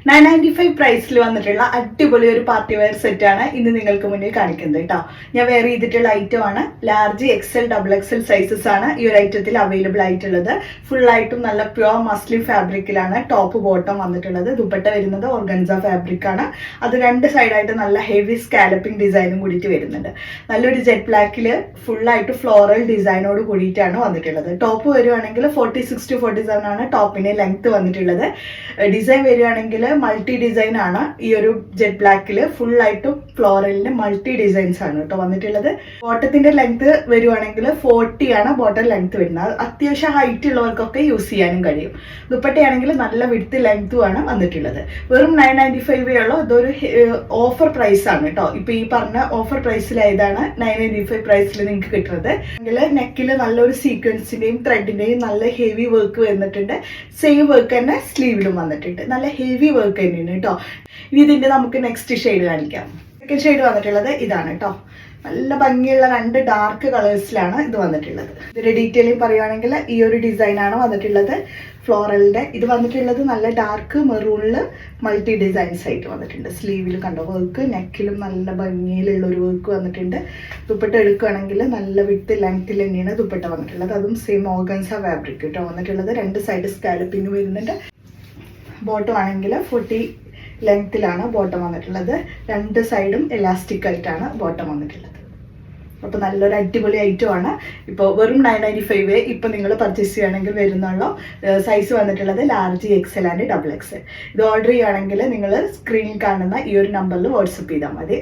995 പ്രൈസിൽ വന്നിട്ടുള്ള അടിപൊളി ഒരു പാർട്ടി വെയർ സെറ്റാണ് ഇന്ന് നിങ്ങൾക്ക് മുന്നിൽ കാണിക്കുന്നത് കേട്ടോ. ഞാൻ വെയർ ചെയ്തിട്ടുള്ള ഐറ്റം ആണ്. Large XL double XL sizes ആണ് ഈ ഒരു ഐറ്റത്തിൽ അവൈലബിൾ ആയിട്ടുള്ളത്. ഫുൾ ആയിട്ടും നല്ല പ്യുവർ മസ്ലിൻ ഫാബ്രിക്കിലാണ് ടോപ്പ് ബോട്ടം വന്നിട്ടുള്ളത്. ദുപ്പട്ട വരുന്നത് ഓർഗൻസ ഫാബ്രിക് ആണ്. അത് രണ്ട് സൈഡായിട്ട് നല്ല ഹെവി സ്കാലപ്പിംഗ് ഡിസൈനും കൂടിയിട്ട് വരുന്നുണ്ട്. നല്ലൊരു ജെറ്റ് ബ്ലാക്കിൽ ഫുൾ ആയിട്ട് ഫ്ലോറൽ ഡിസൈനോട് കൂടിയിട്ടാണ് വന്നിട്ടുള്ളത്. ടോപ്പ് വരുവാണെങ്കിൽ 46 to 47 ആണ് ടോപ്പിന് ലെങ്ത് വന്നിട്ടുള്ളത്. ഡിസൈൻ വരുവാണെങ്കിൽ മൾട്ടി ഡിസൈൻ ആണ്. ഈ ഒരു ജെറ്റ് ബ്ലാക്കിൽ ഫുൾ ആയിട്ടും ഫ്ലോറലിന്റെ മൾട്ടി ഡിസൈൻസ് ആണ് കേട്ടോ വന്നിട്ടുള്ളത്. ബോട്ടത്തിന്റെ ലെങ്ത് വരുവാണെങ്കിൽ 40 ആണ് ബോട്ടം ലെങ്ത് വരുന്നത്. അത്യാവശ്യം ഹൈറ്റ് ഉള്ളവർക്കൊക്കെ യൂസ് ചെയ്യാനും കഴിയും. ദുപ്പട്ടയാണെങ്കിൽ നല്ല വിഡ്ത്ത് ലെങ്ത്തും ആണ് വന്നിട്ടുള്ളത്. വെറും 995 ഉള്ളൂ. ഇതൊരു ഓഫർ പ്രൈസ് ആണ് കേട്ടോ. ഇപ്പൊ ഈ പറഞ്ഞ ഓഫർ പ്രൈസിലായതാണ് 995 പ്രൈസിൽ നിങ്ങൾക്ക് കിട്ടുന്നത്. നെക്കിൽ നല്ലൊരു സീക്വൻസിന്റെയും ത്രെഡിന്റെയും നല്ല ഹെവി വർക്ക് വന്നിട്ടുണ്ട്. സെയിം വർക്ക് തന്നെ സ്ലീവിലും വന്നിട്ടുണ്ട്. നല്ല ഹെവി വർക്ക് തന്നെയാണ് കേട്ടോ. ഇനി ഇതിന്റെ നമുക്ക് നെക്സ്റ്റ് ഷെയ്ഡ് കാണിക്കാം. സെക്കൻഡ് ഷെയ്ഡ് വന്നിട്ടുള്ളത് ഇതാണ് കേട്ടോ. നല്ല ഭംഗിയുള്ള രണ്ട് ഡാർക്ക് കളേഴ്സിലാണ് ഇത് വന്നിട്ടുള്ളത്. ഇതിന്റെ ഡീറ്റെയിലിംഗ് പറയുകയാണെങ്കിൽ ഈ ഒരു ഡിസൈൻ ആണ് വന്നിട്ടുള്ളത്. ഫ്ലോറലിന്റെ ഇത് വന്നിട്ടുള്ളത് നല്ല ഡാർക്ക് മെറൂണില് മൾട്ടി ഡിസൈൻസ് ആയിട്ട് വന്നിട്ടുണ്ട്. സ്ലീവിൽ കണ്ട വർക്ക്, നെക്കിലും നല്ല ഭംഗിയിലുള്ള ഒരു വർക്ക് വന്നിട്ടുണ്ട്. ദുപ്പട്ട എടുക്കുകയാണെങ്കിൽ നല്ല വിട്ട് ലെങ്ത്തിൽ തന്നെയാണ് ദുപ്പട്ട വന്നിട്ടുള്ളത്. അതും സെയിം ഓർഗൻസ ഫാബ്രിക് കേട്ടോ വന്നിട്ടുള്ളത്. രണ്ട് സൈഡ് സ്കാലപ്പിംഗ് വരുന്നുണ്ട്. ബോട്ടം ആണെങ്കിൽ 40 ലെങ്ത്തിലാണ് ബോട്ടം വന്നിട്ടുള്ളത്. രണ്ട് സൈഡും എലാസ്റ്റിക് ആയിട്ടാണ് ബോട്ടം വന്നിട്ടുള്ളത്. അപ്പോൾ നല്ലൊരു അടിപൊളി ഐറ്റം ആണ്. ഇപ്പോൾ വെറും 995 ഇപ്പോൾ നിങ്ങൾ പർച്ചേസ് ചെയ്യുകയാണെങ്കിൽ വരുന്നുള്ളൂ. സൈസ് വന്നിട്ടുള്ളത് large XL and double XL. ഇത് ഓർഡർ ചെയ്യുകയാണെങ്കിൽ നിങ്ങൾ സ്ക്രീനിൽ കാണുന്ന ഈ ഒരു നമ്പറിൽ വാട്സപ്പ് ചെയ്താൽ മതി.